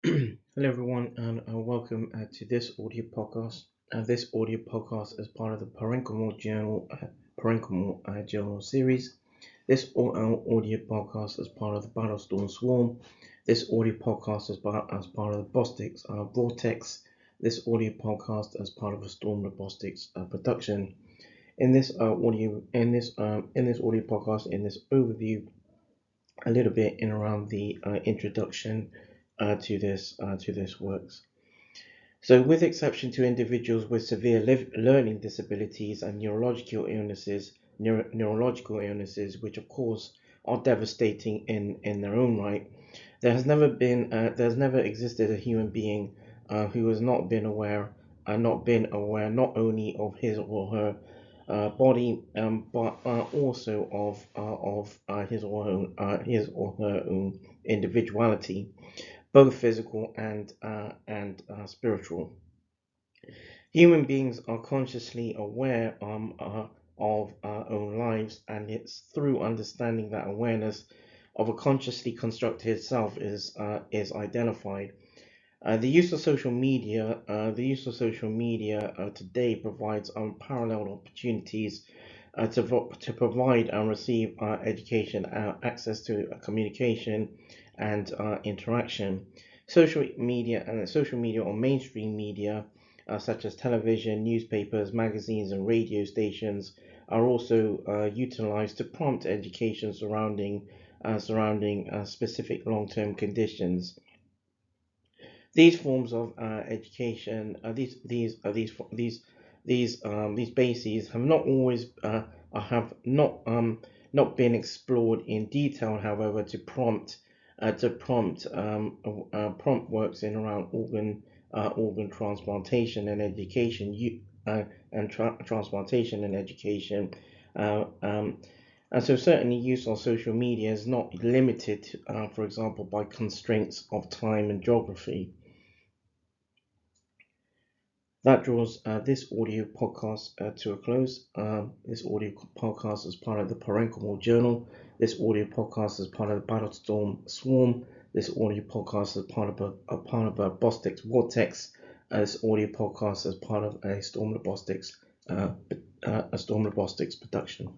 Hello, everyone, and welcome to this audio podcast. This audio podcast is part of the Parenchymal Journal series. This audio podcast is part of the BattleZtorm Swarm. This audio podcast is as part of the Bostics Vortex. This audio podcast is part of a Storm Robotics production. In this audio podcast, in this overview, a little bit in around the introduction to this works. So, with exception to individuals with severe learning disabilities and neurological illnesses, which of course are devastating in their own right, there's never existed a human being who has not been aware not only of his or her body, but also of his or her own individuality, both physical and spiritual. Human beings are consciously aware of our own lives, and it's through understanding that awareness of a consciously constructed self is identified. The use of social media today provides unparalleled opportunities to provide and receive education, access to communication, and interaction. Social media or mainstream media, such as television, newspapers, magazines, and radio stations, are also utilized to prompt education surrounding specific long-term conditions. These forms of education, these bases have not been explored in detail. However, prompt works in around organ transplantation and education, transplantation and education. Uh, um, and so certainly use on social media is not limited, for example, by constraints of time and geography. That draws this audio podcast to a close. This audio podcast is part of the Parenchymal Journal. This audio podcast is part of the BattleZtorm Swarm. This audio podcast is part of a Bostics Vortex. This audio podcast is part of a Storm Robotics production.